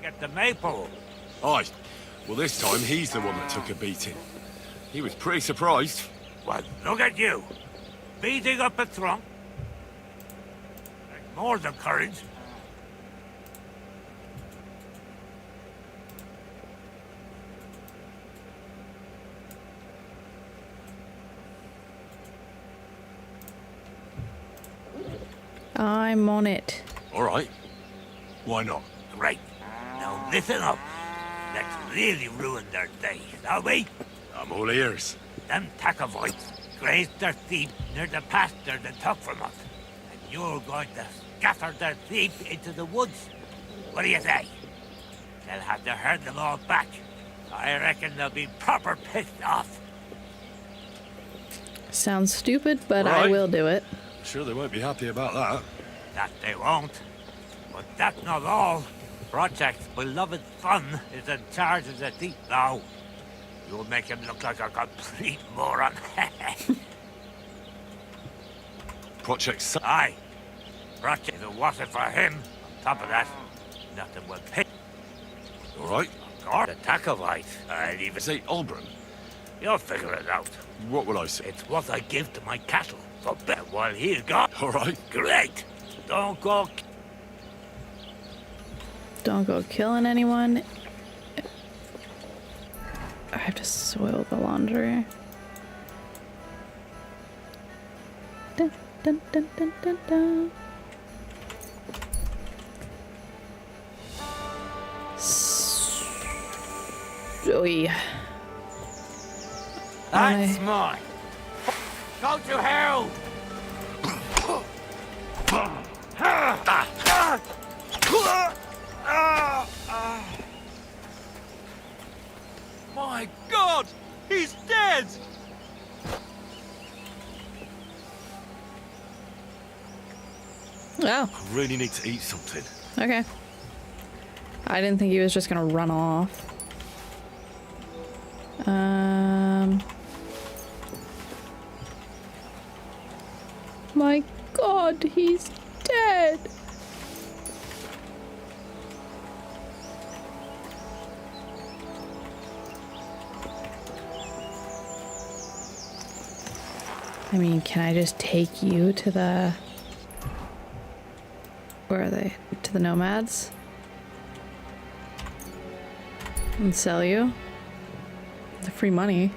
Get the maple. Aye. Well, this time he's the one that took a beating. He was pretty surprised. Well, look at you. Beating up a trunk. There's more than courage. I'm on it. All right. Why not? Great. Now listen up. Let's really ruin their day, shall we? I'm all ears. Them Tacovoids grazed their sheep near the pasture they took from us. And you're going to scatter their sheep into the woods. What do you say? They'll have to herd them all back. I reckon they'll be proper pissed off. Sounds stupid, but I Right. will do it. Sure they won't be happy about that. That they won't. But that's not all. Project's beloved son is in charge of the sheep now. You'll make him look like a complete moron. Project Sun. Aye. Project will wash it for him. On top of that, nothing will pay. All right. Or the Tacovite. I'd even say, Say, Albron, you'll figure it out. what will I say? It's what I give to my cattle. For bet while he's gone. All right. Great. Don't go. Don't go killing anyone. I have to soil the laundry. Dun, dun, dun, dun, dun, dun. Oi. That's mine. Go to hell. My God! He's dead! Oh, I really need to eat something. okay. I didn't think he was just gonna run off. My God, he's dead. I mean, can I just take you to the... Where are they? To the nomads? And sell you? The free money.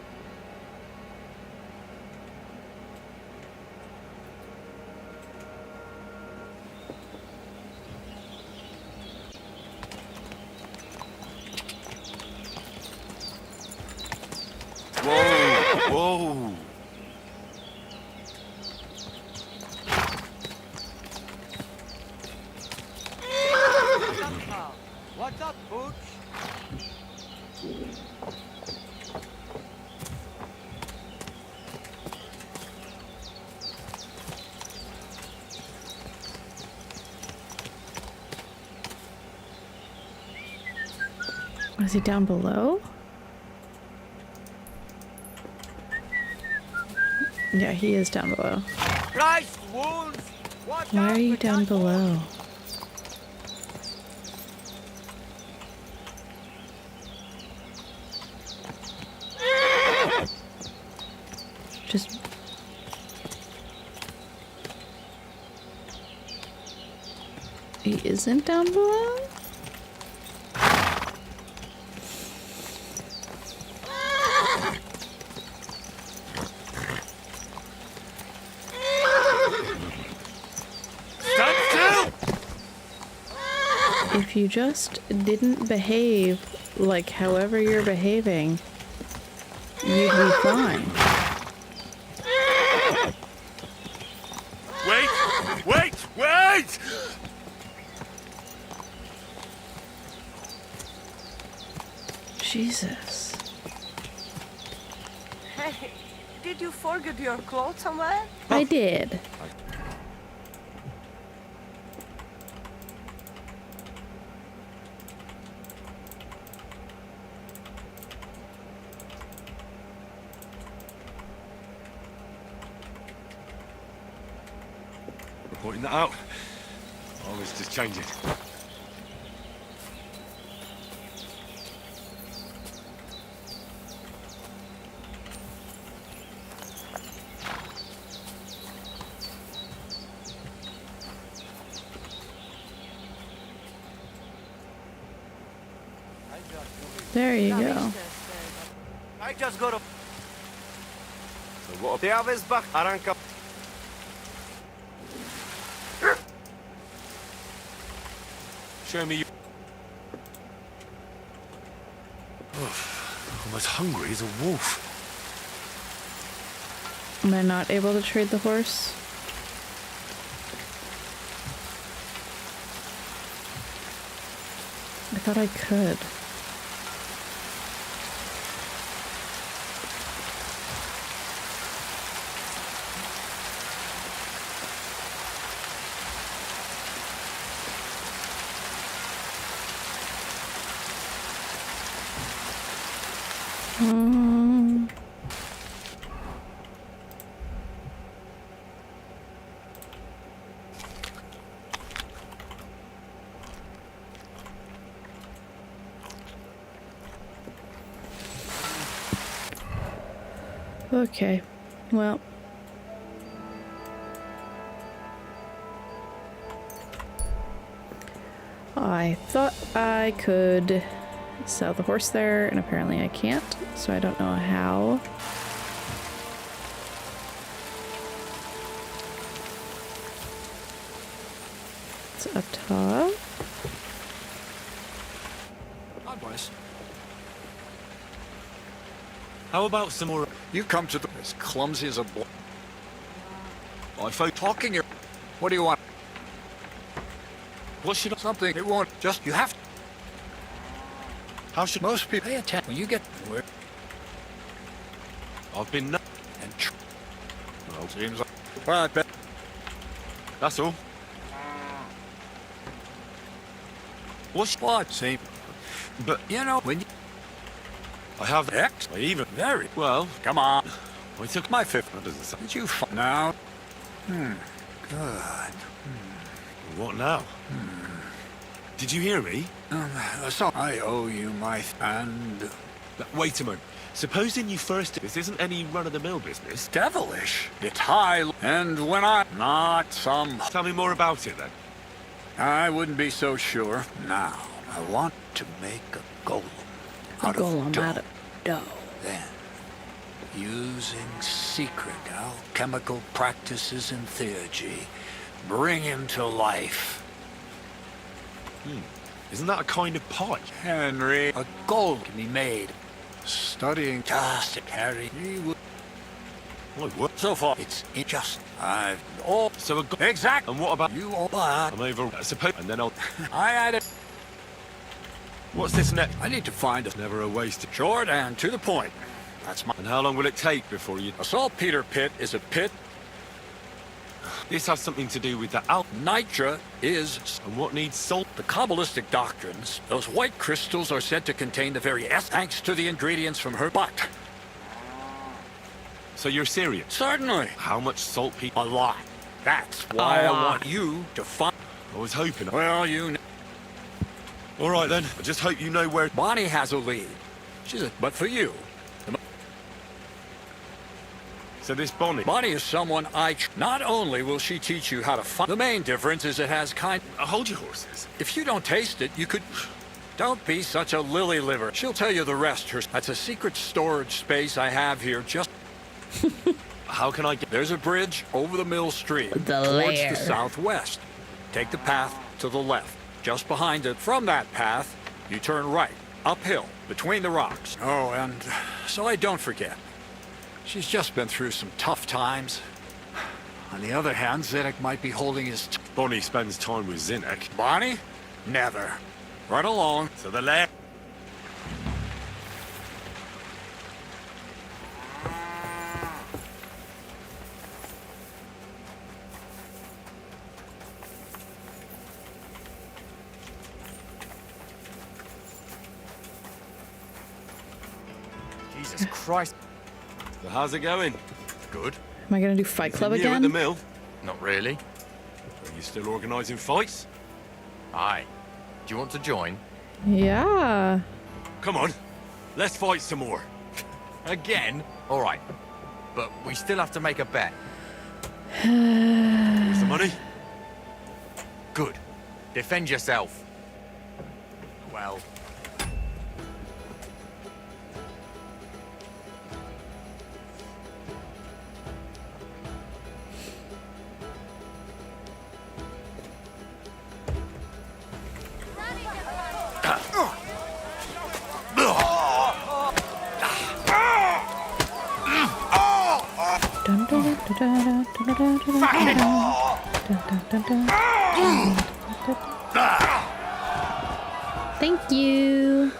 Whoa! Whoa! What's up, Pooch? Is he down below? Yeah, he is down below. Christ wounds! Watch Why out are you with down that below? Just... He isn't down below? Stand still! If you just didn't behave like however you're behaving, you'd be fine. Wait! Wait! Wait! Jesus. Hey, did you forget your clothes somewhere? I did. Reporting that out. I was just changing. There you go. I just got a... So what? They have his back. Aranka. Show me you. I'm as hungry as a wolf. Am I not able to trade the horse? I thought I could. Okay, well. I thought I could sell the horse there, and apparently I can't, so I don't know how. It's up top. Hi, boys. How about some more? You come to the as clumsy as a boy. I phone. Talking your... What do you want? What should I? Something. It won't. Just, you have to... How should Most people pay attention when you get where... I've been. And... Well, Seems like... Well, I bet... that's all. What's What? See? But You know, when you... I have X? I even. Very... Well, Come on. I took My fifth. That doesn't sound. Did you... Now? Good. What now? Did you hear me? So I owe you my... And... Wait a moment. Supposing you first. This isn't any run-of-the-mill business. Devilish. It's high... And when I... Not some... Tell me more about it then. I wouldn't be so sure. Now, I want to make a golem out of dough. Out of dough. Then, using secret alchemical practices and theurgy, bring him to life. Isn't that a kind of pie? Henry, a golem can be made. Studying just to carry. He would. My word. So far, it's just. I've all. So Exactly. And what about You all but I'm over. I suppose. And then I'll. I had it. What's this next? I need to find a Never a waste. short and to the point. That's my. And how long will it take before you? A saltpeter pit is a pit. This has something to do with the al. Nitra is And what needs salt? the Kabbalistic doctrines. Those white crystals are said to contain the very essence, thanks to the ingredients from her butt. So you're serious? Certainly. How much salt people? A lot. That's why I want you to find... I was hoping. Well, you know. All right then. I just hope you know where. Bonnie has a lead. She's a... But for you, So this Bonnie. Bonnie is someone Not only will she teach you how to find... The main difference is it has kind... Hold your horses. If you don't taste it, you could... Don't be such a lily liver. She'll tell you the rest. That's a secret storage space I have here just... How can I get? There's a bridge over the mill stream The towards lair. the southwest. Take the path to the left. Just behind it, from that path, you turn right, uphill, between the rocks. Oh, and so I don't forget. She's just been through some tough times. On the other hand, Zedek might be holding his... Bonnie spends time with Zinnek. Bonnie? Never. Right along. So the lair. Jesus Christ. So how's it going? Good. Am I gonna do Fight Club New at again? the mill. Not really. Are you still organising fights? Aye. Do you want to join? Yeah. Come on. Let's fight some more. Again? All right. But we still have to make a bet. Where's the money? Good. Defend yourself. Well, Thank you.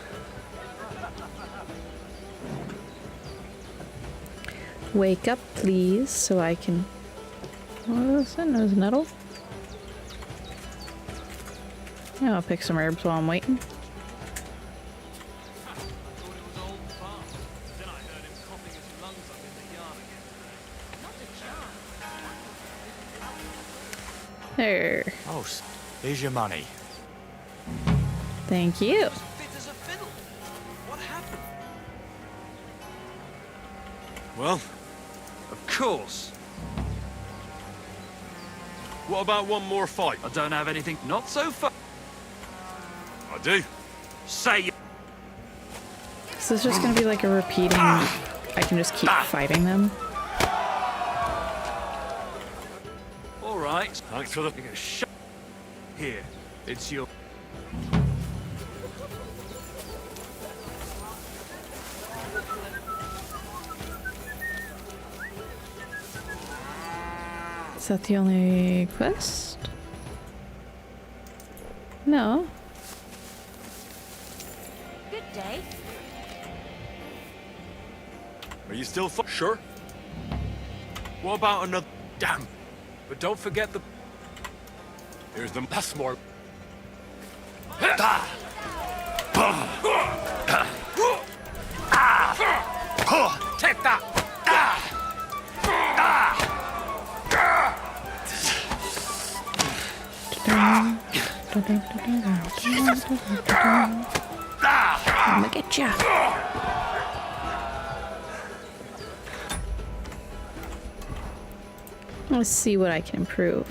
Wake up, please, so I can. What is that? Nose nettle? Yeah, I'll pick some herbs while I'm waiting. There. Oh, here's your money. Thank you. Well, Of course. what about one more fight? I don't have anything not so far. I do. Say So this is just gonna be like a repeating. I can just keep fighting them. all right. Thanks for the... You're gonna shut here. It's your. Is that the only quest? No. Good day. Are you still sure? What about another... Damn. But don't forget the... Here's the... That's more... Take that! Look at ya. Let's see what I can improve.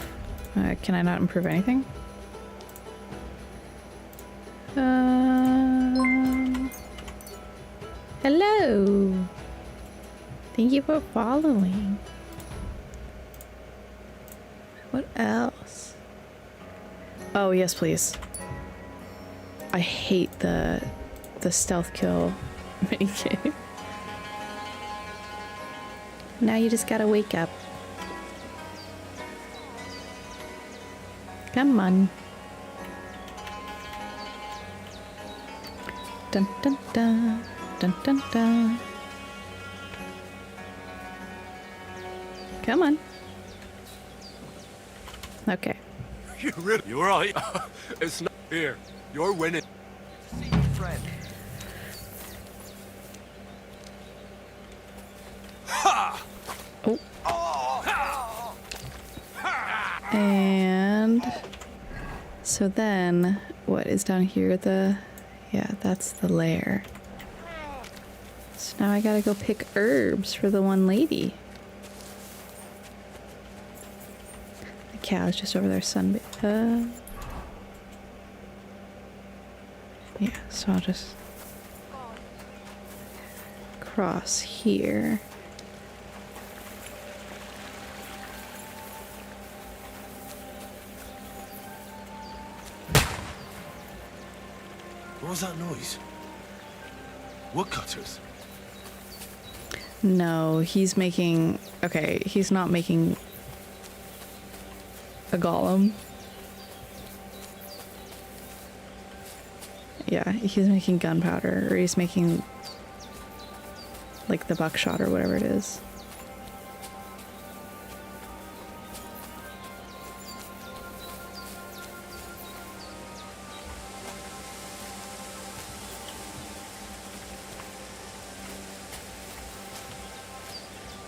Can I not improve anything? Hello. Thank you for following. What else? Oh, yes, please. I hate the stealth kill minigame. Now you just gotta wake up. Come on. Dun dun dun. Dun dun dun. Come on. Okay. You really... You're right. It's not here. You're winning. See your friend. Oh. And so then what is down here? Yeah, that's the lair. So now I gotta go pick herbs for the one lady. The cow's just over there sunbathing. Yeah, so I'll just cross here. What was that noise? Woodcutters? No, he's making... Okay, he's not making a golem. Yeah, he's making gunpowder, or he's making like the buckshot or whatever it is.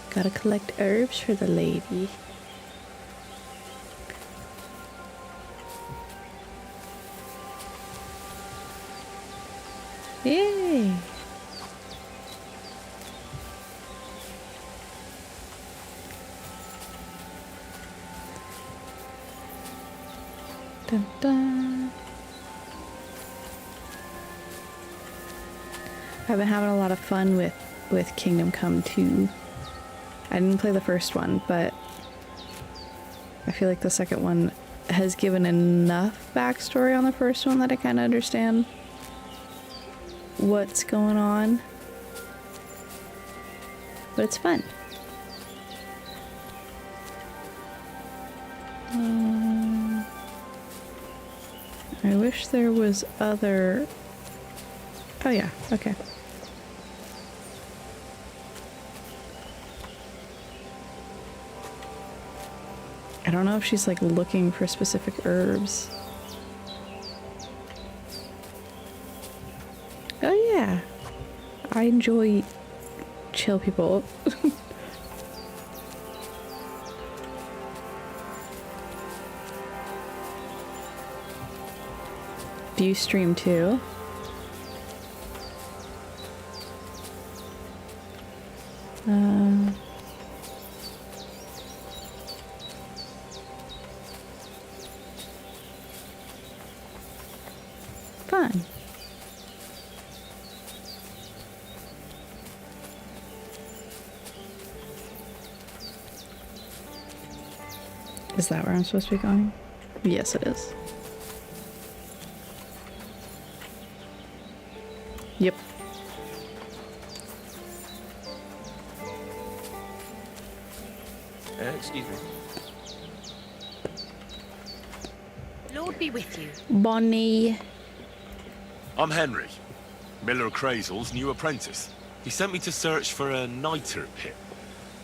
Gotta collect herbs for the lady. Yay! Dun dun. I've been having a lot of fun with Kingdom Come 2. I didn't play the first one, but I feel like the second one has given enough backstory on the first one that I kind of understand what's going on. But it's fun. I wish there was other... Oh yeah, okay. I don't know if she's like looking for specific herbs. Oh yeah. I enjoy chill people. Do you stream too? Fun. Is that where I'm supposed to be going? Yes, it is. Yep. Excuse me. Lord be with you. Bonnie. I'm Henry, Miller Crazel's new apprentice. He sent me to search for a niter pit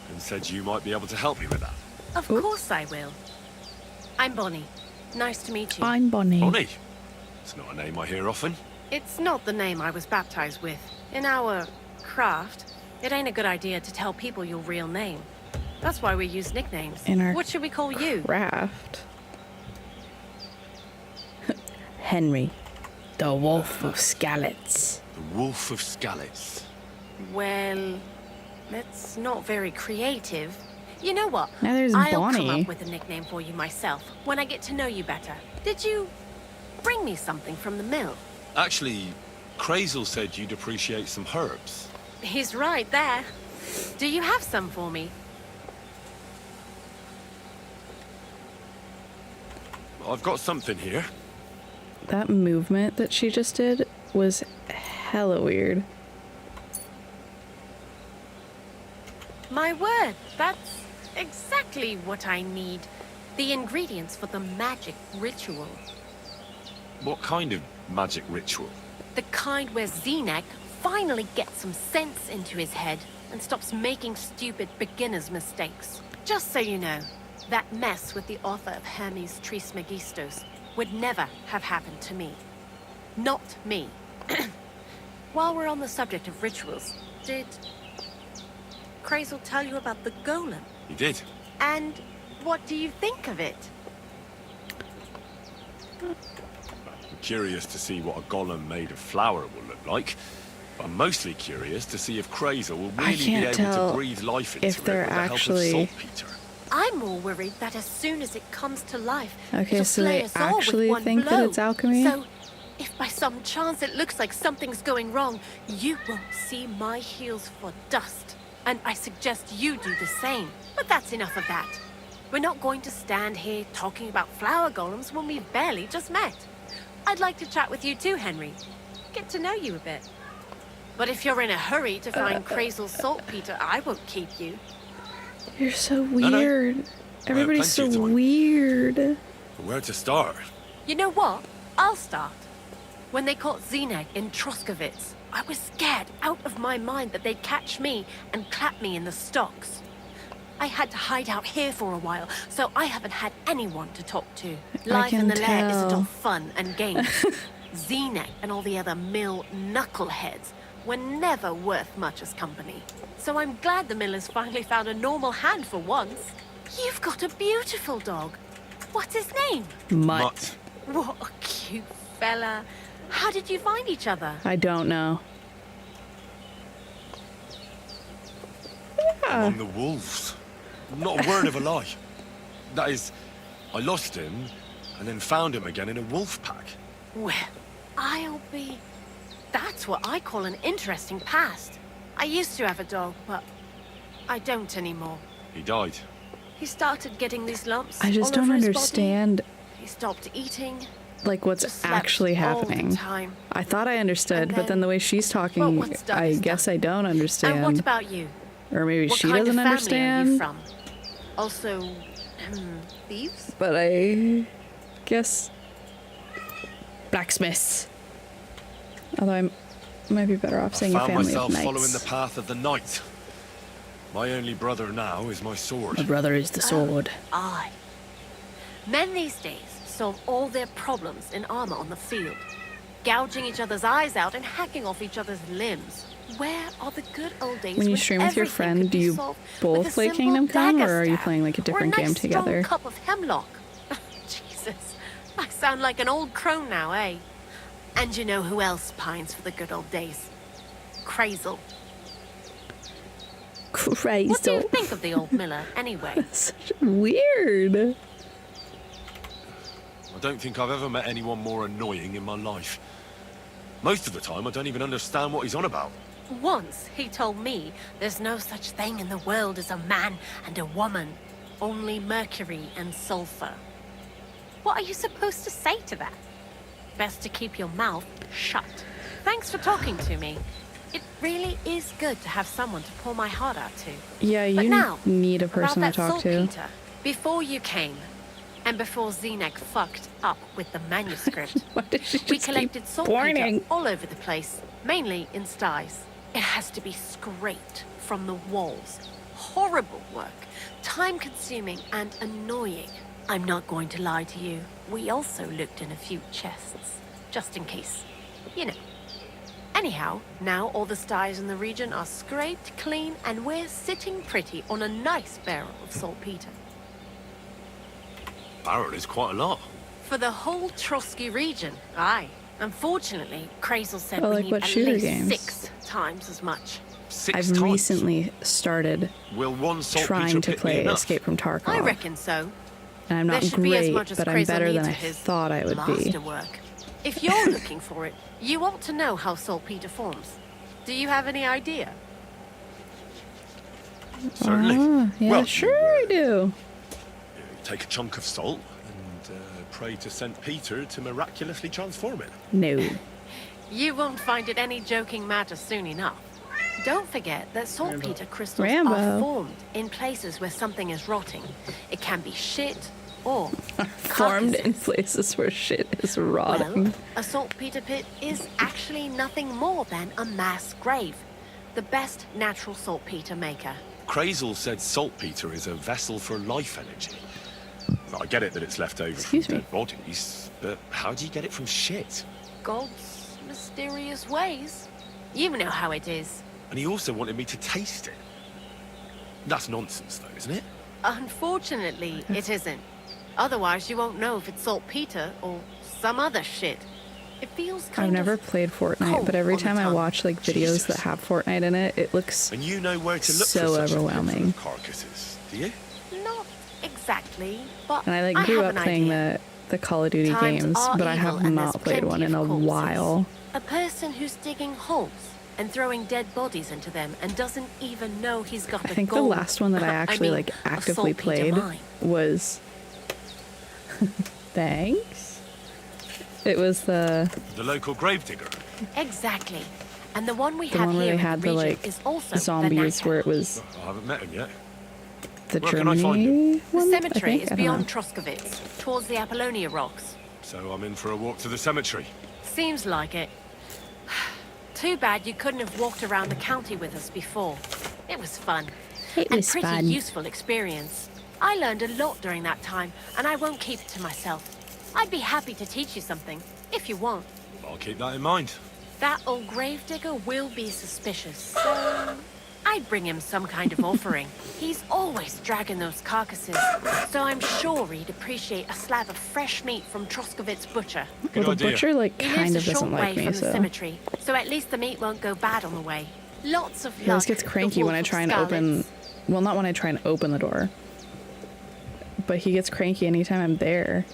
and said you might be able to help me with that. Of course I will. I'm Bonnie. Nice to meet you. I'm Bonnie. Bonnie? It's not a name I hear often. It's not the name I was baptized with. In our craft, it ain't a good idea to tell people your real name. That's why we use nicknames. In our What should we call you? Craft. Henry, the Wolf of Skallets. The Wolf of Skallets. Well, that's not very creative. You know what? Now there's I'll Bonnie. come up with a nickname for you myself when I get to know you better. Did you bring me something from the mill? Actually, Crazel said you'd appreciate some herbs. He's right there. Do you have some for me? I've got something here. That movement that she just did was hella weird. My word, that's exactly what I need. The ingredients for the magic ritual. What kind of magic ritual? The kind where Zenek finally gets some sense into his head and stops making stupid beginner's mistakes. Just so you know, that mess with the author of Hermes Trismegistos would never have happened to me. Not me. While we're on the subject of rituals, did Crazel tell you about the golem? He did. And what do you think of it? I'm curious to see what a golem made of flour will look like. I'm mostly curious to see if Crazel will I really be can't able tell to breathe life into if they're it with the actually- help of saltpeter. I'm more worried that as soon as it comes to life, Okay, it'll so slay they us all with actually one think that blow. it's alchemy? So, if by some chance it looks like something's going wrong, you won't see my heels for dust. And I suggest you do the same. But that's enough of that. We're not going to stand here talking about flower golems when we've barely just met. I'd like to chat with you too, Henry. Get to know you a bit. But if you're in a hurry to find Crazel's saltpeter, I won't keep you. You're so no. weird. Everybody's plenty so of time. weird. Where to start? You know what? I'll start. When they caught Zenek in Troskovitz, I was scared out of my mind that they'd catch me and clap me in the stocks. I had to hide out here for a while, so I haven't had anyone to talk to. Life in can the lair isn't tell. all fun and games. Zenek and all the other mill knuckleheads were never worth much as company. So I'm glad the millers finally found a normal hand for once. You've got a beautiful dog. What's his name? Mutt. What a cute fella. How did you find each other? I don't know. Among the wolves. Not a word of a lie. That is, I lost him and then found him again in a wolf pack. Well, I'll be... That's what I call an interesting past. I used to have a dog, but I don't anymore. He died. He started getting these lumps I just all don't over his understand body. He stopped eating. like what's Just slept actually all the happening. time. I thought I understood, And but then the way she's talking, what's done I is guess done. I don't And what understand. about you? Or maybe What she kind doesn't of family are understand. you from? Also, thieves? But I guess blacksmiths. Although I might be better off I saying a found family myself of knights. following the path of the knight. My only brother now is my sword. My brother is the sword. Aye. Men these days solve all their problems in armor on the field, gouging each other's eyes out and hacking off each other's limbs. Where are the good old days When you stream with your everything friend, could do be you solved both with a play simple Kingdom Come, dagger or are you stab? playing like a different or a game nice together? Strong cup of hemlock. Jesus, I sound like an old crone now, eh? And you know who else pines for the good old days? Crazel. Crazy. What do you think of the old miller, anyway? Such weird. I don't think I've ever met anyone more annoying in my life. Most of the time, I don't even understand what he's on about. Once he told me there's no such thing in the world as a man and a woman, only mercury and sulfur. What are you supposed to say to that? Best to keep your mouth shut. Thanks for talking to me. It really is good to have someone to pour my heart out to. Yeah, But you now, need a person to about that talk to. saltpeter. Before you came, and before Zenek fucked up with the manuscript, Why did she just we keep collected saltpeter pointing? all over the place, mainly in sties. It has to be scraped from the walls. Horrible work, time-consuming and annoying. I'm not going to lie to you. We also looked in a few chests, just in case. You know. Anyhow, now all the sties in the region are scraped clean and we're sitting pretty on a nice barrel of saltpeter. Barrel is quite a lot. For the whole Trotsky region, aye. Unfortunately, Crazel said Well, we like need what at shooter least games? 6 times as much. 6 I've times. recently started Will one saltpeter trying to pit be play enough? Escape from Tarkov. I reckon so. And I'm There not should be as great, much as but I'm Crazel better than needs I for his thought I would be. masterwork. If you're looking for it, you ought to know how saltpeter forms. Do you have any idea? Certainly. Ah, yeah, Well, sure I do. You take a chunk of salt and pray to St. Peter to miraculously transform it. No. You won't find it any joking matter soon enough. Don't forget that saltpeter crystals Rambo. are formed in places where something is rotting. It can be shit or Formed in carcasses. places where shit is rotting. Well, a saltpeter pit is actually nothing more than a mass grave. The best natural saltpeter maker. Crazel said saltpeter is a vessel for life energy. I get it that it's left over Excuse from me. dead bodies, but how do you get it from shit? God's mysterious ways. You know how it is. And he also wanted me to taste it. That's nonsense, though, isn't it? Unfortunately, it isn't. Otherwise, you won't know if it's saltpeter or some other shit. It feels kind I've never of played Fortnite, cold but every on the time I tongue. watch like videos Jesus. that have Fortnite in it, it looks And you know where to look So for such a pit full overwhelming. of carcasses, do you? Not exactly, but and I like grew have up an playing idea. the Call of Duty Times games, are but I evil have and not there's played one plenty in a of corpses. while. A person who's digging holes and throwing dead bodies into them and doesn't even know he's got I a think the gold- last one that I actually mean, like a actively saltpeter played mine. was thanks. It was the The local gravedigger. Exactly. And the one we the have one where here they in had the the region like is also zombies the where it was I haven't met him yet. the Where can I find Germany The one. cemetery I think? is I don't know. beyond Troskovitz, towards the Apollonia rocks. So I'm in for a walk to the cemetery. Seems like it. Too bad you couldn't have walked around the county with us before. It was fun. It and was pretty fun. useful experience. I learned a lot during that time, and I won't keep it to myself. I'd be happy to teach you something, if you want. I'll keep that in mind. That old gravedigger will be suspicious, so I'd bring him some kind of offering. He's always dragging those carcasses, so I'm sure he'd appreciate a slab of fresh meat from Troskovitz butcher. Well, the idea. butcher like He kind lives of a short doesn't like way me, from the so cemetery, so at least the meat won't go bad on the way. Lots of luck. he always gets the cranky when Wolf I of try and Skalitz. open. Well, not when I try and open the door, but he gets cranky anytime I'm there.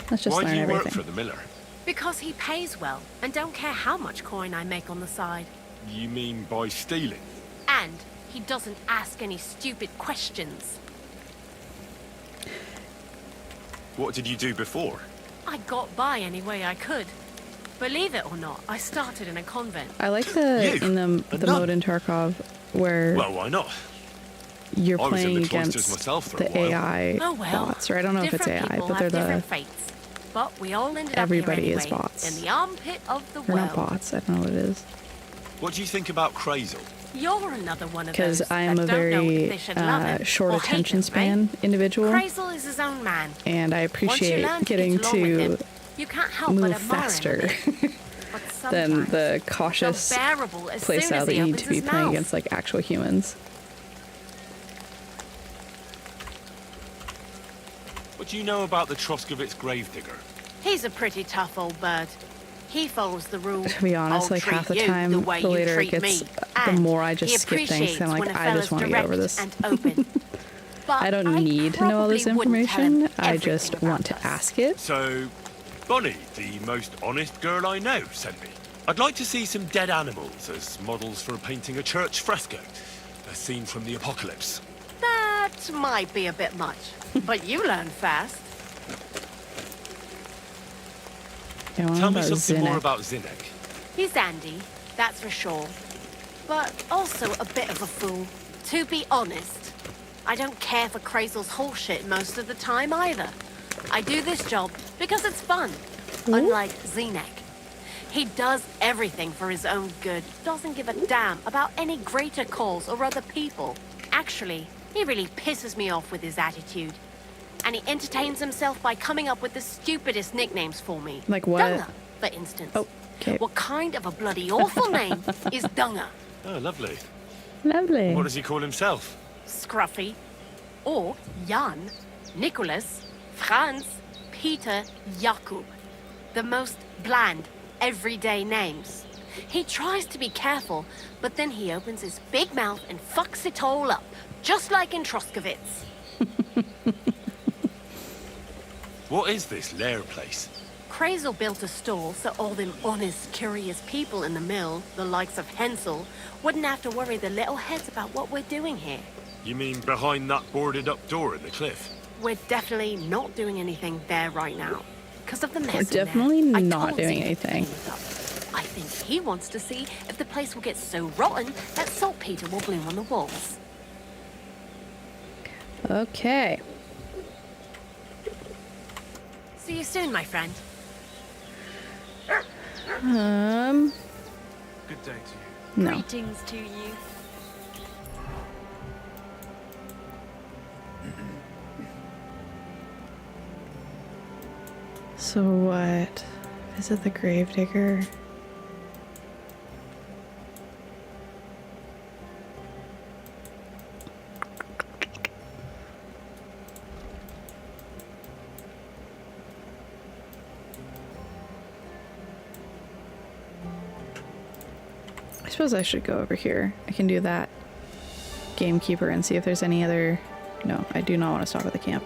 Let's just Why do learn you everything. work for the miller? Because he pays well, and don't care how much coin I make on the side. You mean by stealing? And he doesn't ask any stupid questions. What did you do before? I got by any way I could. Believe it or not, I started in a convent. I like the You? in A the nun? mode in Tarkov where Well, why not? you're I was in playing the cloisters against myself for a the while. AI Oh well. bots, or I don't know if it's different AI, people but they're have the different fates. But we all ended everybody up is here anyway, bots. in the armpit of the they're not world. bots. I don't know what it is. What do you think about Crazel? You're another one of Because those I am a that don't know if very they should love him short or hate attention him, span right? individual, Crazel is his own man. and I Once you appreciate learn to getting get along with him, to you can't help but move admire faster him a bit. But than sometimes the it's cautious unbearable as soon playstyle as that he you need opens to be his playing mouth. against like actual humans. What do you know about the Troskovitz gravedigger? He's a pretty tough old bird. He follows the rules. To be honest, I'll like treat half the you time, the, way the you later it treat gets, me. the And more I he just skip things. appreciates I'm like, when a I just fella's want to get over direct this. and open. But I don't need to know all this probably wouldn't tell him information. I everything just about want to us. ask it. So, Bonnie, the most honest girl I know, sent me. I'd like to see some dead animals as models for painting a church fresco. A scene from the apocalypse. That might be a bit much, but you learn fast. I want Tell me about something more Zinnik. about Zinnek. He's Andy, that's for sure. But also a bit of a fool. To be honest, I don't care for Crazel's bullshit most of the time either. I do this job because it's fun, unlike Zinnek. He does everything for his own good, doesn't give a damn about any greater cause or other people. Actually, he really pisses me off with his attitude. And he entertains himself by coming up with the stupidest nicknames for me. Like what? Dunga, for instance. Oh, okay. What kind of a bloody awful name is Dunga? Oh, lovely. Lovely. What does he call himself? Scruffy, or Jan, Nicholas, Franz, Peter, Jakub. The most bland, everyday names. He tries to be careful, but then he opens his big mouth and fucks it all up, just like in Troskovitz. What is this lair place? Crazel built a stall so all them honest, curious people in the mill, the likes of Hensel, wouldn't have to worry their little heads about what we're doing here. You mean behind that boarded up door in the cliff? We're definitely not doing anything there right now. Because of the mess We're in there. definitely I not told doing Zeke to anything. clean it up. I think he wants to see if the place will get so rotten that saltpeter will bloom on the walls. Okay. See you soon, my friend. Good day to you. No. Greetings to you. So what? Visit the gravedigger. I suppose I should go over here. I can do that gamekeeper and see if there's any other... No, I do not want to stop at the camp.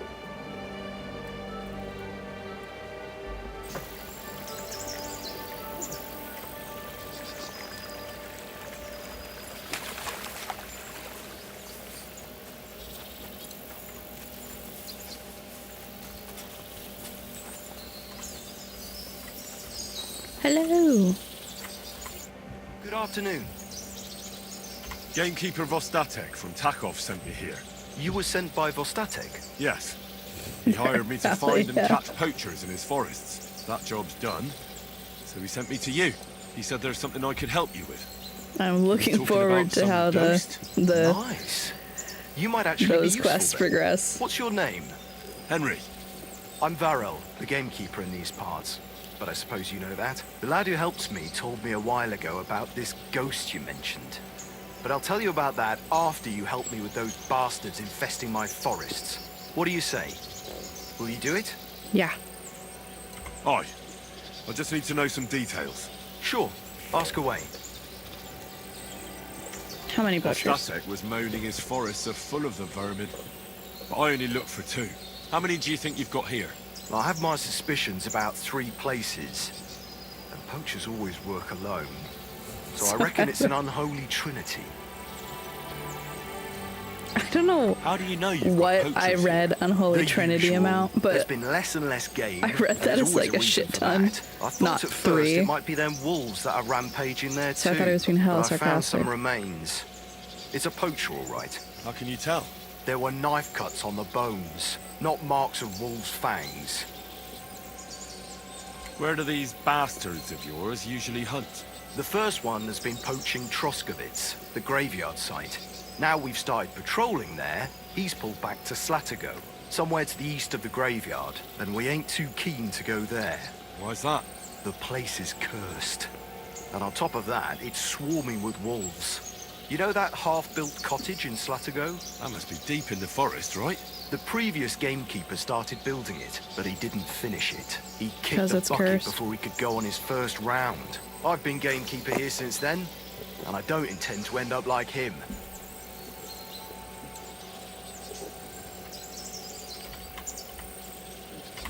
Hello. Good afternoon. Gamekeeper Vostatek from Takov sent me here. You were sent by Vostatek? Yes. He hired me to Hell find and yeah. catch poachers in his forests. That job's done. So he sent me to you. He said there's something I could help you with. I'm looking talking forward about to some how ghost? the Nice. You might actually be those useful quests then. progress. What's your name? Henry. I'm Varel, the gamekeeper in these parts. But I suppose you know that. The lad who helped me told me a while ago about this ghost you mentioned. But I'll tell you about that after you help me with those bastards infesting my forests. What do you say? Will you do it? Yeah. Aye. I just need to know some details. Sure. Ask away. How many butchers? Vostatek was moaning his forests are full of the vermin. But I only looked for 2. How many do you think you've got here? Well, I have my suspicions about 3 places. And poachers always work alone. So I reckon it's an unholy trinity. I don't know How do you know you've what got I poachers read here? Unholy The Trinity usual. amount, There's but been less and less game. I read and that there's as always like a reason shit for ton. that. I thought Not at first 3. it might be them wolves that are rampaging there So I too. thought it was being hella but I found some sarcastic. remains. It's a poacher, all right. How can you tell? There were knife cuts on the bones, not marks of wolves' fangs. Where do these bastards of yours usually hunt? The first one has been poaching Troskovitz, the graveyard site. Now we've started patrolling there, he's pulled back to Slatigo, somewhere to the east of the graveyard, and we ain't too keen to go there. Why's that? The place is cursed. And on top of that, it's swarming with wolves. You know that half-built cottage in Slatigo? That must be deep in the forest, right? The previous gamekeeper started building it, but he didn't finish it. He kicked 'Cause the it's bucket cursed. before he could go on his first round. I've been gamekeeper here since then, and I don't intend to end up like him.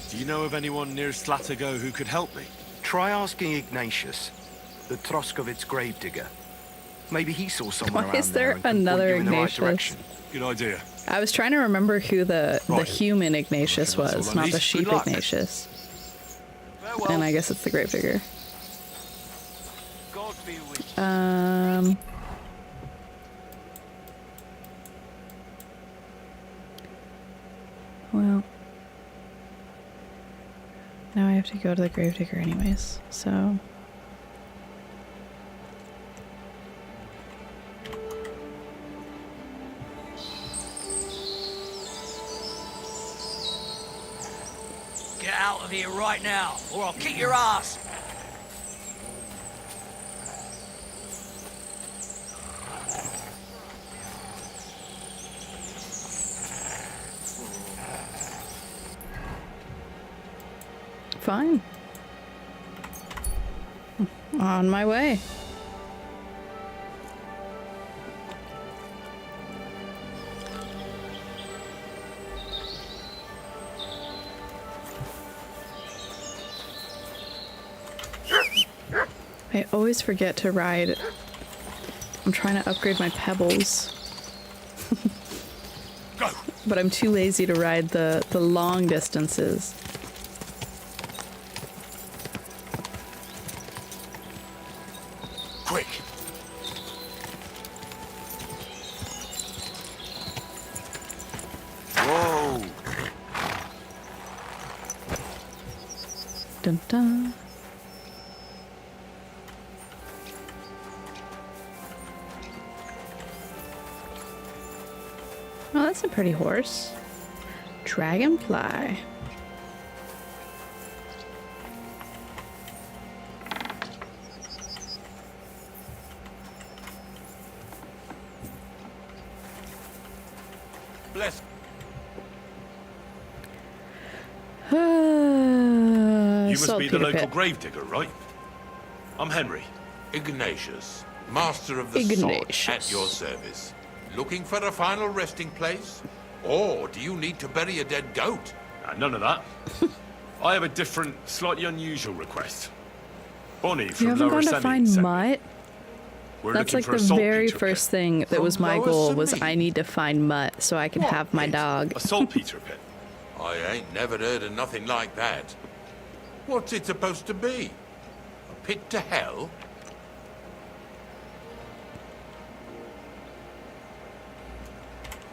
Do you know of anyone near Slatigo who could help me? Try asking Ignatius, the Troskovitz gravedigger. Maybe he saw someone Why around is there there and can point another you in the right Ignatius? direction. Good idea. I was trying to remember who the Right. human Ignatius That's all was, I not need. the sheep Good luck. Ignatius. Farewell. And I guess it's the gravedigger. God be with Well. Now I have to go to the gravedigger anyways, so. Get out of here right now, or I'll kick your ass. Fine. On my way. I always forget to ride. I'm trying to upgrade my pebbles. Go! But I'm too lazy to ride the long distances. Quick! Whoa! Dun dun. Oh, that's a pretty horse. Dragonfly. Bless. You must be the local gravedigger, right? I'm Henry. Ignatius, master of the sword, Ignatius. at your service. Looking for a final resting place? Or do you need to bury a dead goat? None of that. I have a different, slightly unusual request. Bonnie You from haven't Lower gone to Semi find sent me. Mutt? We're That's looking like for a the saltpeter very pit. first thing that From was my Lower goal was Semi? I need to find Mutt so I can What have my pit? dog. A saltpeter pit. I ain't never heard of nothing like that. What's it supposed to be? A pit to hell?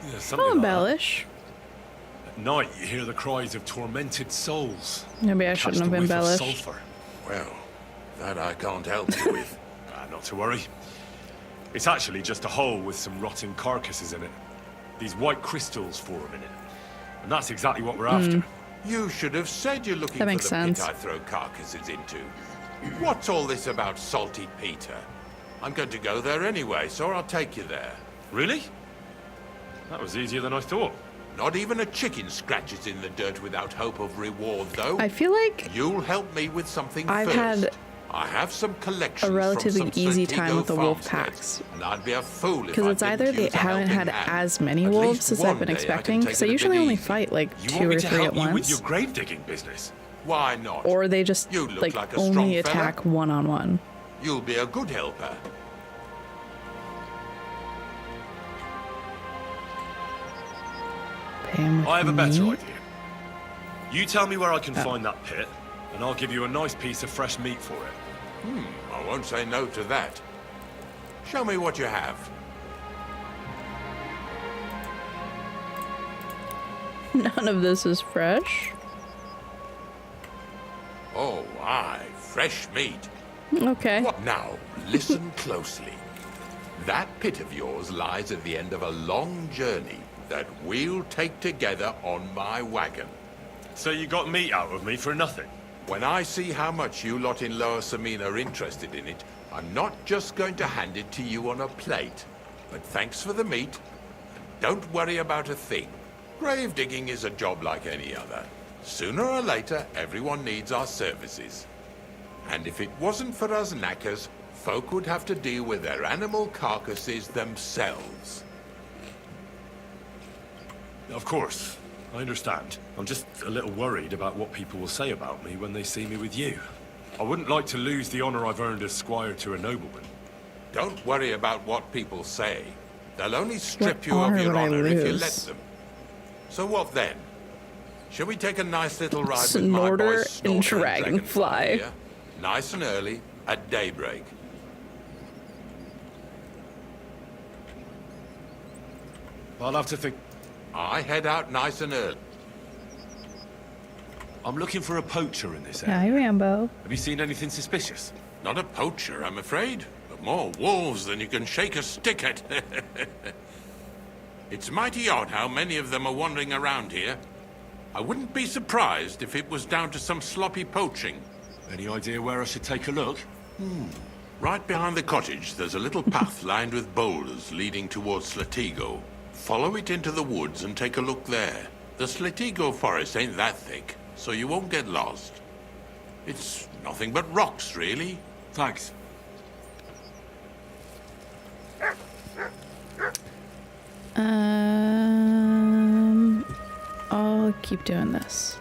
Yeah, something I'll like that. embellish. At night, you hear the cries of tormented souls. Maybe I Catch shouldn't the have whiff of embellished. sulfur. Well, that I can't help you with. Not to worry. It's actually just a hole with some rotting carcasses in it. These white crystals form in it. And that's exactly what we're after. You should have said you're looking That for makes the sense. pit I throw carcasses into. What's all this about salty Peter? I'm going to go there anyway, so I'll take you there. Really? That was easier than I thought. Not even a chicken scratches in the dirt without hope of reward, though. I feel like You'll help me with something I've first. had I have some collections a relatively from some easy Stratego time with the wolf farmsteads, packs. and I'd be a fool if because I it's didn't either they use a haven't had helping hand. as many At wolves least as one I've been day I can expecting, take because I it a usually bit only easy. fight like You 2 want me or to 3 help at you with once. your grave digging business? Why not? Or they just You look like like a strong only fella. attack one-on-one. You'll be a good helper. Pay 'em with I have a better meat. idea. You tell me where I can find that pit, and I'll give you a nice piece of fresh meat for it. I won't say no to that. Show me what you have. None of this is fresh. Oh, aye, fresh meat. Okay. What now? Listen closely. That pit of yours lies at the end of a long journey that we'll take together on my wagon. So you got meat out of me for nothing? When I see how much you lot in Lower Samine are interested in it, I'm not just going to hand it to you on a plate. But thanks for the meat, and don't worry about a thing. Grave digging is a job like any other. Sooner or later, everyone needs our services. And if it wasn't for us knackers, folk would have to deal with their animal carcasses themselves. Of course. I understand. I'm just a little worried about what people will say about me when they see me with you. I wouldn't like to lose the honor I've earned as squire to a nobleman. Don't worry about what people say. They'll only strip What you of honor your would I honor if you lose? let them. So what then? Shall we take a nice little ride with my Snorter boys and Snorter and Dragonfly. here? Nice and early, at daybreak. I'll have to think. I head out nice and early. I'm looking for a poacher in this area. Hi, Rambo. Have you seen anything suspicious? Not a poacher, I'm afraid, but more wolves than you can shake a stick at. It's mighty odd how many of them are wandering around here. I wouldn't be surprised if it was down to some sloppy poaching. Any idea where I should take a look? Right behind the cottage, there's a little path lined with boulders leading towards Slatigo. Follow it into the woods and take a look there. The Slatigo forest ain't that thick, so you won't get lost. It's nothing but rocks, really. Thanks. I'll keep doing this.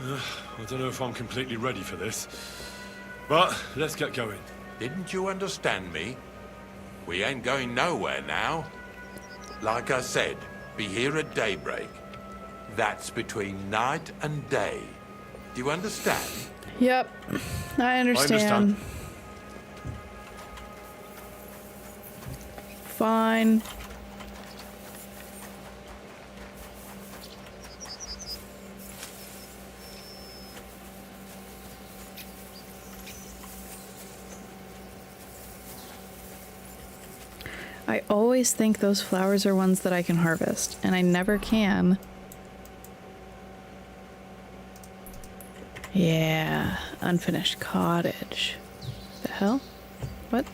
I don't know if I'm completely ready for this. But let's get going. Didn't you understand me? We ain't going nowhere now. Like I said, be here at daybreak. That's between night and day. Do you understand? Yep, I understand. Fine. I always think those flowers are ones that I can harvest, and I never can. Yeah, unfinished cottage. The hell? What?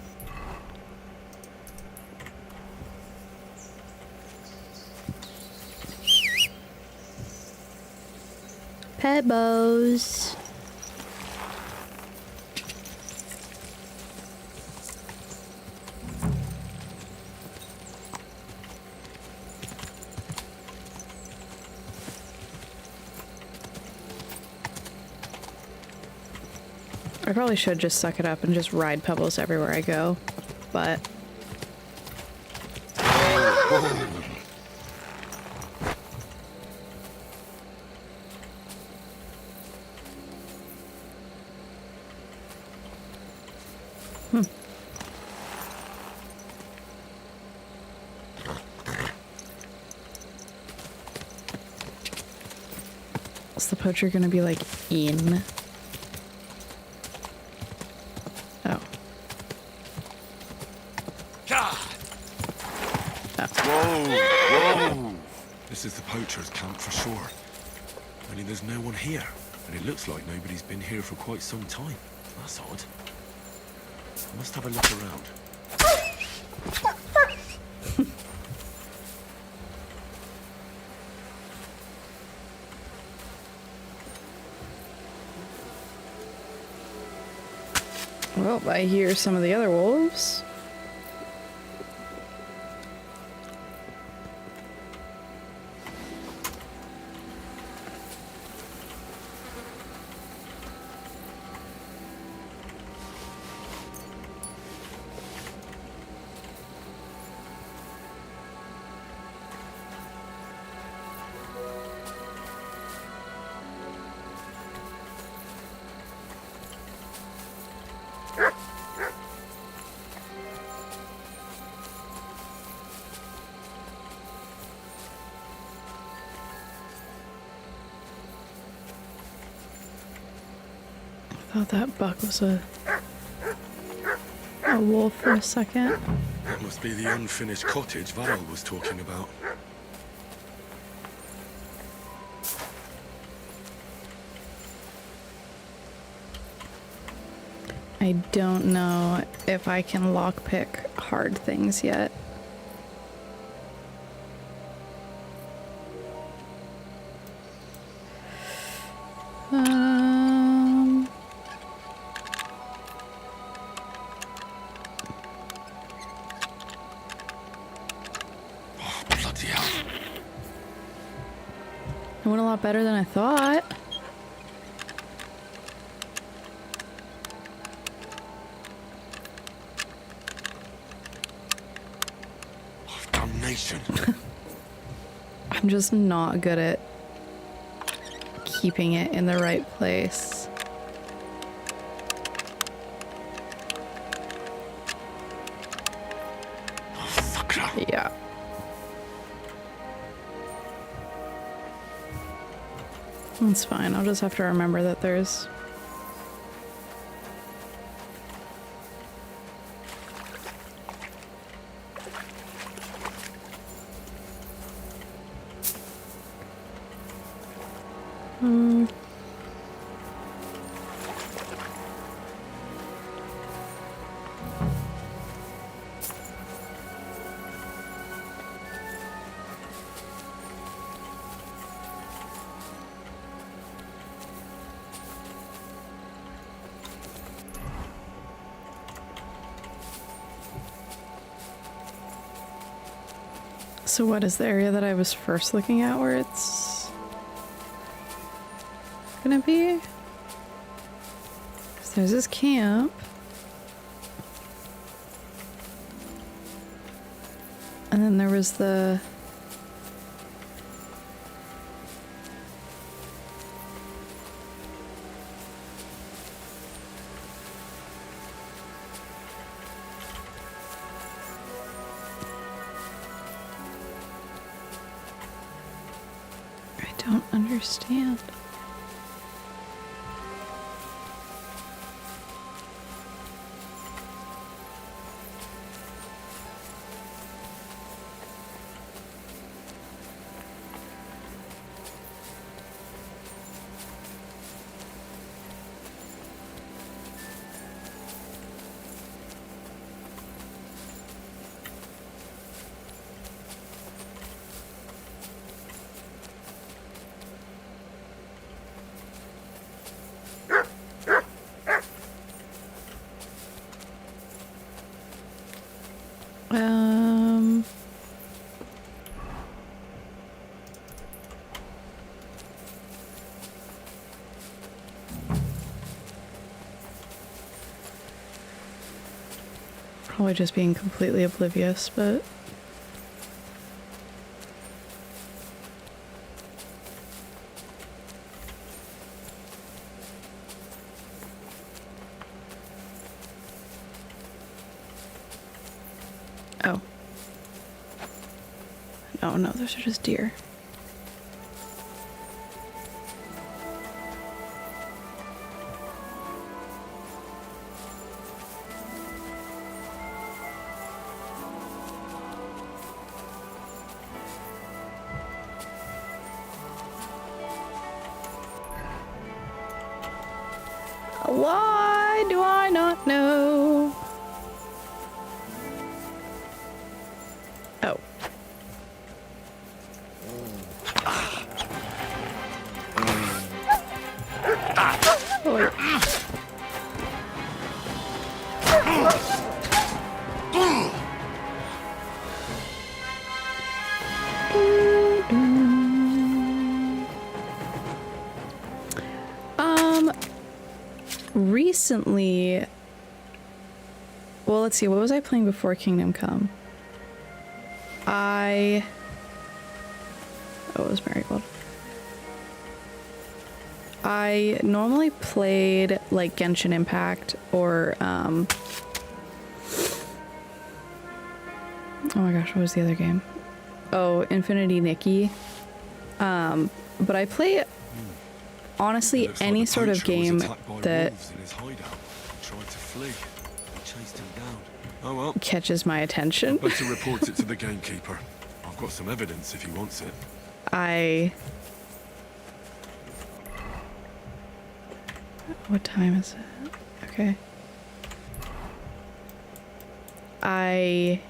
Pebbles. I probably should just suck it up and just ride pebbles everywhere I go, but... Is the poacher gonna be like in? Oh. Whoa! This is the poacher's camp for sure. Only there's no one here, and it looks like nobody's been here for quite some time. That's odd. I must have a look around. Well, I hear some of the other wolves. thought that buck was a wolf for a second. That must be the unfinished cottage Varro was talking about. I don't know if I can lockpick hard things yet. Oh, bloody hell. It went a lot better than I thought. Damnation. I'm just not good at keeping it in the right place. Oh, fucker. Yeah. That's fine. I'll just have to remember that there's... So what is the area that I was first looking at where it's gonna be? 'Cause there's this camp. And then there was the... I don't understand. Probably just being completely oblivious, but... Oh. Oh no, those are just deer. Why do I not know? Oh. Oi. Recently, well, let's see, what was I playing before Kingdom Come? Oh, it was Marigold. I normally played like Genshin Impact or oh my gosh, what was the other game? Oh, Infinity Nikki. But I play honestly, It looks like any the sort of poacher was game attacked by that wolves in his hideout. He tried to flee. We chased him down. Oh well. catches my attention. Better report it to the gamekeeper. I've got some evidence if he wants it. What time is it? Okay. I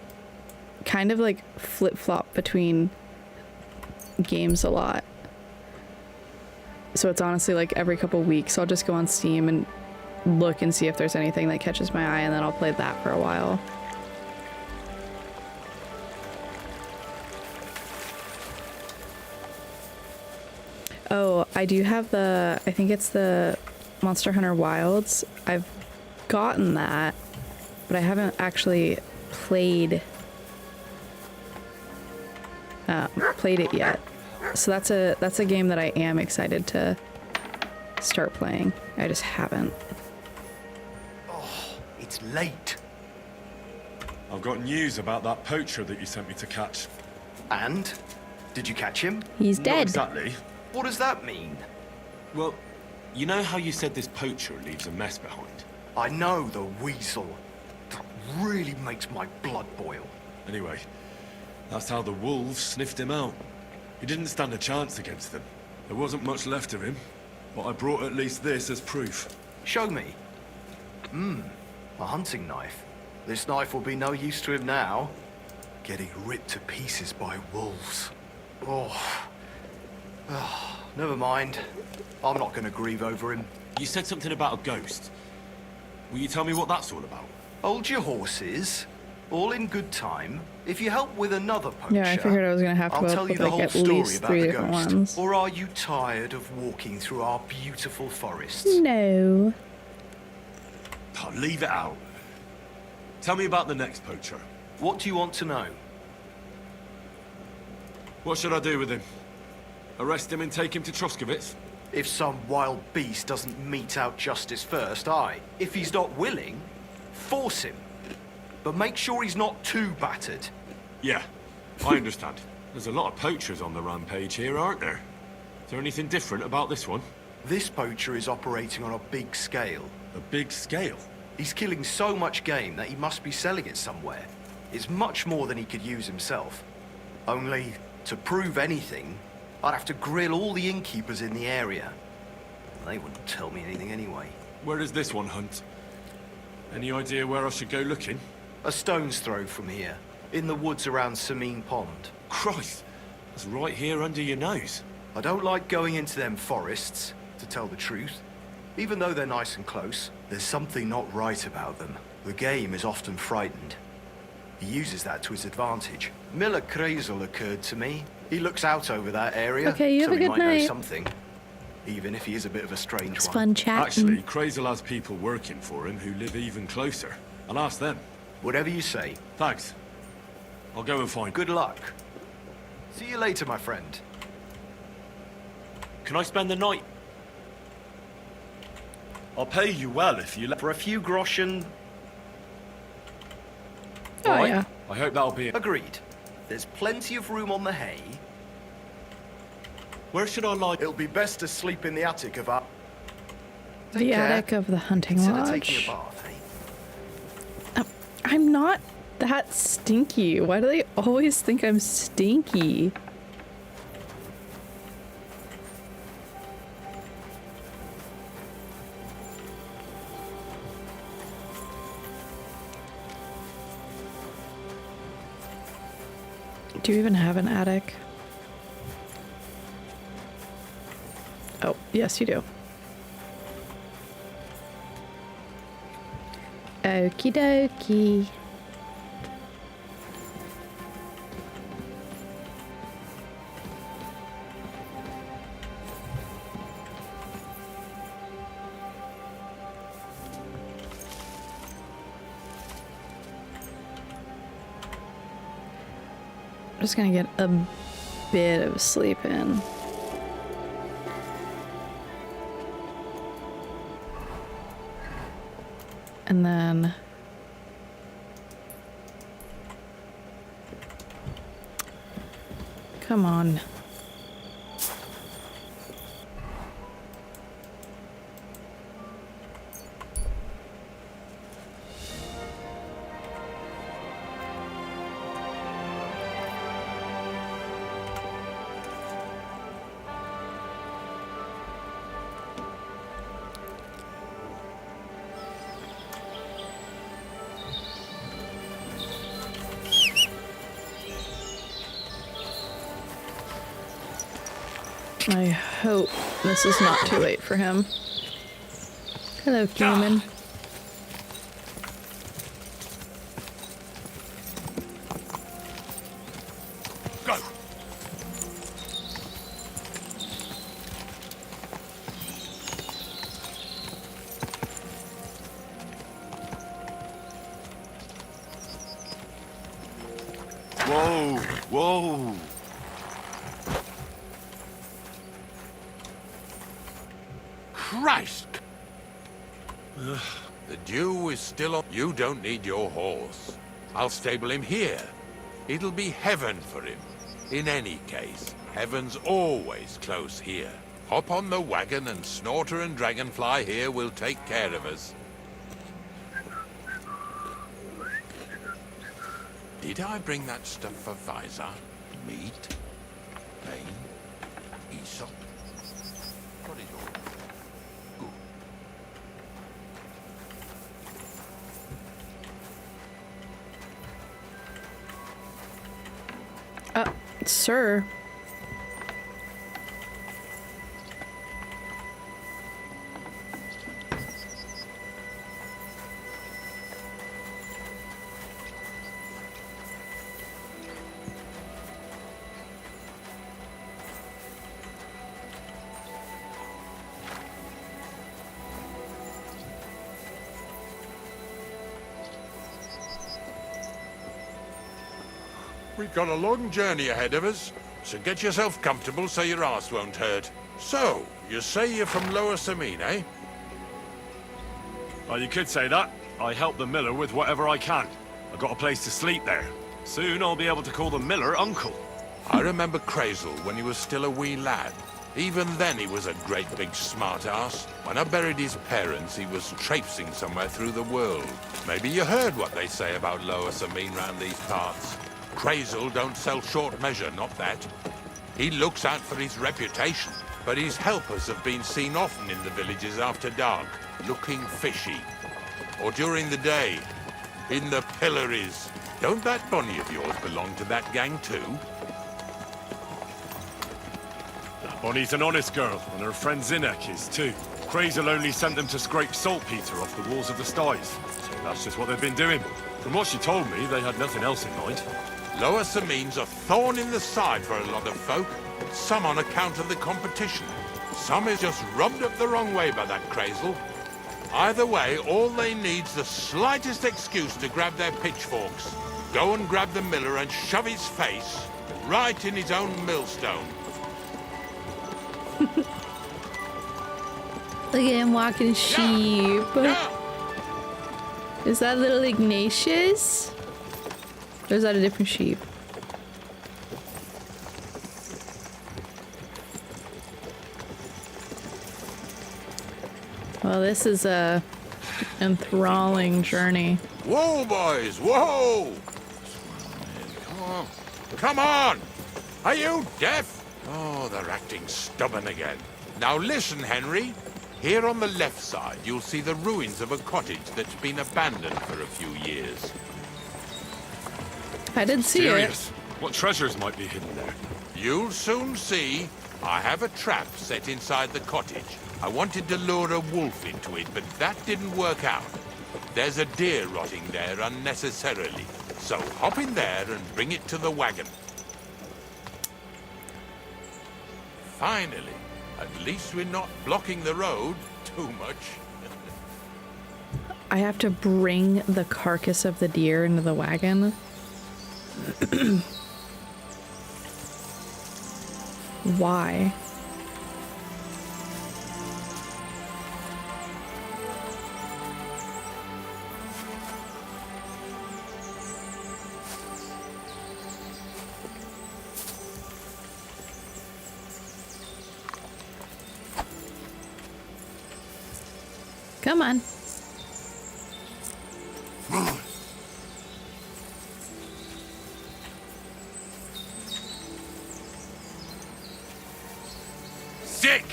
kind of like flip-flop between games a lot. So it's honestly like every couple weeks I'll just go on Steam and look and see if there's anything that catches my eye, and then I'll play that for a while. Oh, I do have I think it's the Monster Hunter Wilds. I've gotten that, but I haven't actually played it yet. So that's a game that I am excited to start playing. I just haven't. Oh, it's late. I've got news about that poacher that you sent me to catch. And? Did you catch him? He's Not dead. exactly. What does that mean? Well, you know how you said this poacher leaves a mess behind? I know, the weasel. That really makes my blood boil. Anyway, that's how the wolves sniffed him out. He didn't stand a chance against them. There wasn't much left of him, but I brought at least this as proof. Show me. A hunting knife. This knife will be no use to him now. Getting ripped to pieces by wolves. Never mind. I'm not going to grieve over him. You said something about a ghost. Will you tell me what that's all about? Hold your horses. All in good time. If you help with another poacher, Yeah, I figured I was gonna have to I'll go tell up you with the like whole at story least about 3 the different ghost. ones. Or are you tired of walking through our beautiful forests? No. Oh, leave it out. Tell me about the next poacher. What do you want to know? What should I do with him? Arrest him and take him to Troskovitz? If some wild beast doesn't mete out justice first, aye. If he's not willing, force him. But make sure he's not too battered. Yeah, I understand. There's a lot of poachers on the rampage here, aren't there? Is there anything different about this one? This poacher is operating on a big scale. A big scale? He's killing so much game that he must be selling it somewhere. It's much more than he could use himself. Only, to prove anything, I'd have to grill all the innkeepers in the area. They wouldn't tell me anything anyway. Where does this one hunt? Any idea where I should go looking? A stone's throw from here, in the woods around Samine Pond. Christ, that's right here under your nose. I don't like going into them forests, to tell the truth. Even though they're nice and close, there's something not right about them. The game is often frightened. He uses that to his advantage. Miller Kreisel occurred to me. He looks out over that area, Okay, you have so a he good might know night. something. Even if he is a bit of a strange It's one. fun chatting. Actually, Kreisel has people working for him who live even closer. I'll ask them. Whatever you say. Thanks. I'll go and find... Good luck. See you later, my friend. Can I spend the night? I'll pay you well if you let... For a few groschen... Oh, All right. yeah. I hope that'll be it. Agreed. There's plenty of room on the hay. Where should I lie? It'll be best to sleep in the attic of our... The Take care. attic of the hunting Consider taking lodge. a bath, eh? I'm not that stinky. Why do they always think I'm stinky? Do you even have an attic? Oh, yes, you do. Okie dokie. I'm just gonna get a bit of sleep in. And then come on. I hope this is not too late for him. Hello, human. Go! Whoa, whoa. Christ! The dew is still on. You don't need your horse. I'll stable him here. It'll be heaven for him. In any case, heaven's always close here. Hop on the wagon and Snorter and Dragonfly here will take care of us. Did I bring that stuff for Visor? Meat? Pain? Aesop? What is all? Sir. We've got a long journey ahead of us, so get yourself comfortable so your arse won't hurt. So, you say you're from Lower Samine, eh? Well, you could say that. I help the miller with whatever I can. I've got a place to sleep there. Soon I'll be able to call the miller uncle. I remember Crazel when he was still a wee lad. Even then he was a great big smart-ass. When I buried his parents, he was traipsing somewhere through the world. Maybe you heard what they say about Lower Samine round these parts. Crazel don't sell short measure, not that. He looks out for his reputation, but his helpers have been seen often in the villages after dark, looking fishy. Or during the day, in the pillories. Don't that bunny of yours belong to that gang too? Bonnie's an honest girl, and her friend Zinnek is too. Crazel only sent them to scrape saltpeter off the walls of the styes. So that's just what they've been doing. From what she told me, they had nothing else in mind. Lower Samine's a thorn in the side for a lot of folk. Some on account of the competition. Some is just rubbed up the wrong way by that Crazel. Either way, all they need's the slightest excuse to grab their pitchforks. Go and grab the miller and shove his face right in his own millstone. Look at him walking sheep. Yeah. Is that little Ignatius? Or is that a different sheep? Well, this is a enthralling journey. Whoa, boys, whoa! Come on. Come on! Are you deaf? Oh, they're acting stubborn again. Now listen, Henry. Here on the left side, you'll see the ruins of a cottage that's been abandoned for a few years. I did see Serious? it. What treasures might be hidden there? You'll soon see. I have a trap set inside the cottage. I wanted to lure a wolf into it, but that didn't work out. There's a deer rotting there unnecessarily. So hop in there and bring it to the wagon. Finally, at least we're not blocking the road too much. I have to bring the carcass of the deer into the wagon. Why? Come on. Sick!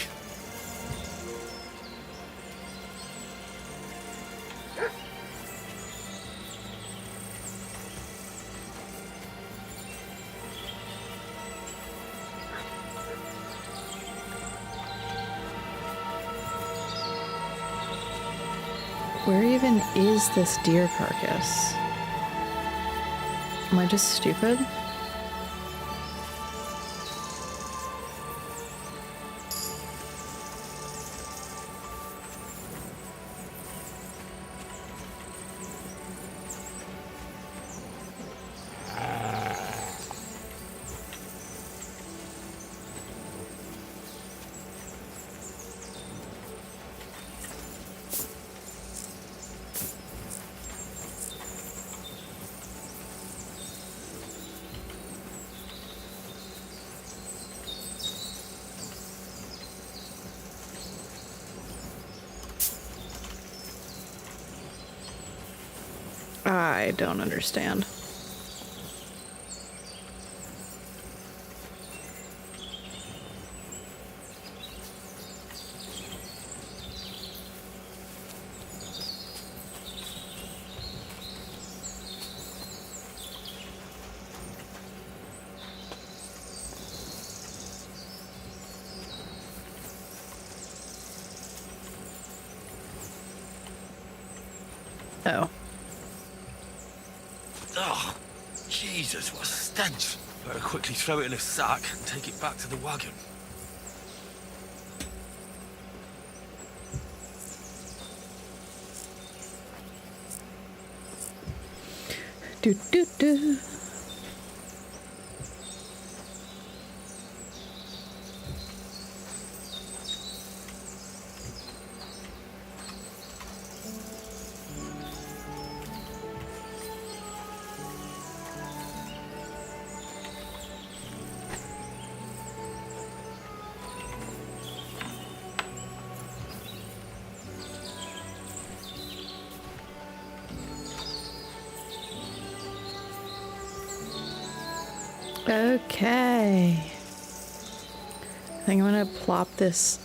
Where even is this deer carcass? Am I just stupid? I don't understand. Oh. Oh, Jesus, what a stench. Better quickly throw it in a sack and take it back to the wagon. Do do do. Okay. I think I'm gonna plop this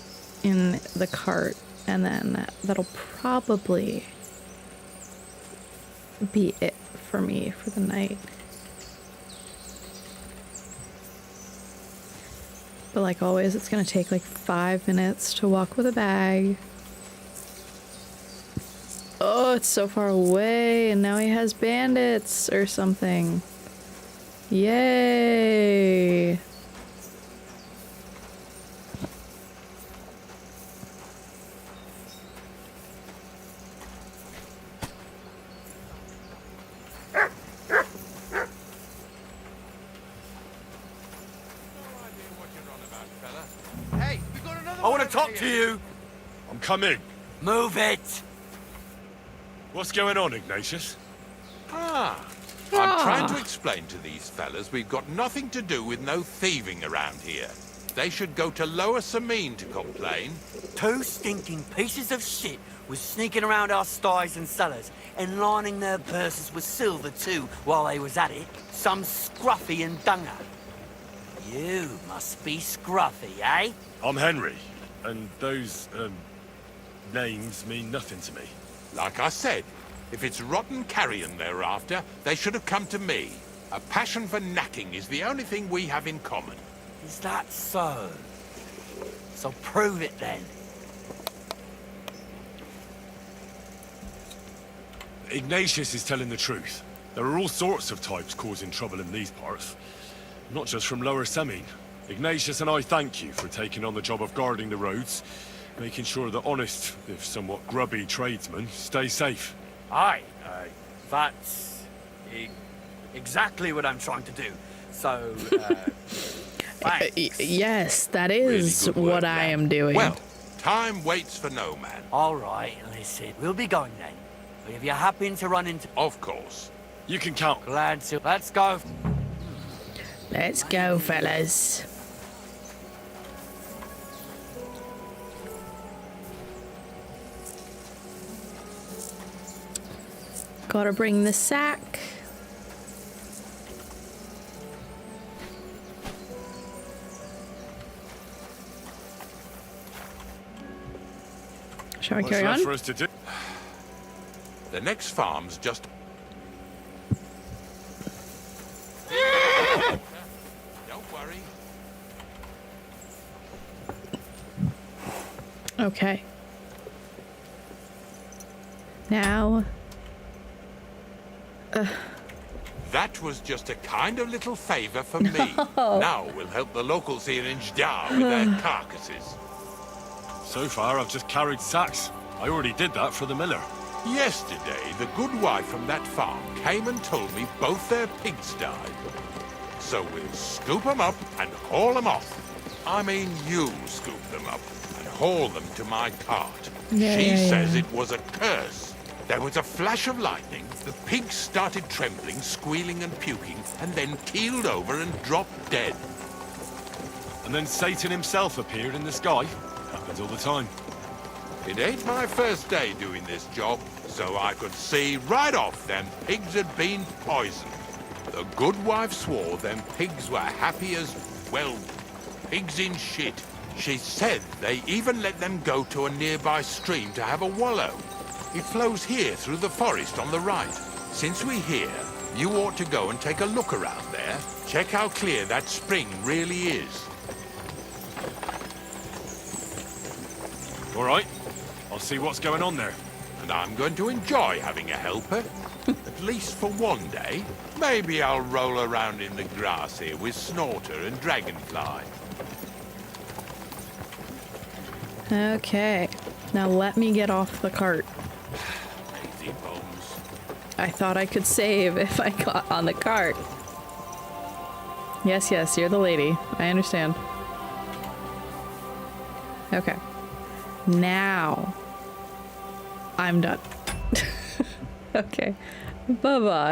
in the cart and then that'll probably be it for me for the night. But like always, it's gonna take like 5 minutes to walk with a bag. Oh, it's so far away, and now he has bandits or something. Yay! Hey, we got another I want one to talk over to here. you. I'm coming. Move it! What's going on, Ignatius? I'm trying to explain to these fellas we've got nothing to do with no thieving around here. They should go to Lower Samine to complain. 2 stinking pieces of shit was sneaking around our sties and cellars and lining their purses with silver too while they was at it. Some scruffy and dunger. You must be scruffy, eh? I'm Henry, and those, names mean nothing to me. Like I said, if it's rotten carrion they're after, they should have come to me. A passion for knacking is the only thing we have in common. Is that so? So prove it then. Ignatius is telling the truth. There are all sorts of types causing trouble in these parts. Not just from Lower Samine. Ignatius and I thank you for taking on the job of guarding the roads, making sure that honest, if somewhat grubby tradesmen stay safe. Aye, that's exactly what I'm trying to do. So, thanks. Yes, that is Really good work, what I lad. am doing. Well, time waits for no man. All right, listen, we'll be going then. But if you happen to run into... Of course. You can count. Glad to... Let's go. Let's go, fellas. Gotta bring the sack. Shall we What's carry left on? for us to do? The next farm's just... Don't worry. Okay. Now. That was just a kind of little favor for me. Now we'll help the locals here in Jdar with their carcasses. So far, I've just carried sacks. I already did that for the miller. Yesterday, the good wife from that farm came and told me both their pigs died. So we'll scoop them up and haul them off. I mean, you scoop them up and haul them to my cart. She says it was a curse. There was a flash of lightning, the pigs started trembling, squealing and puking, and then keeled over and dropped dead. And then Satan himself appeared in the sky. Happens all the time. It ain't my first day doing this job, so I could see right off them pigs had been poisoned. The good wife swore them pigs were happy as, well, pigs in shit. She said they even let them go to a nearby stream to have a wallow. It flows here through the forest on the right. Since we're here, you ought to go and take a look around there. Check how clear that spring really is. All right. I'll see what's going on there. And I'm going to enjoy having a helper. At least for one day. Maybe I'll roll around in the grass here with Snorter and Dragonfly. Okay. Now let me get off the cart. Lazy bones. I thought I could save if I got on the cart. Yes, yes, you're the lady. I understand. Okay. Now I'm done. Okay. Bye-bye.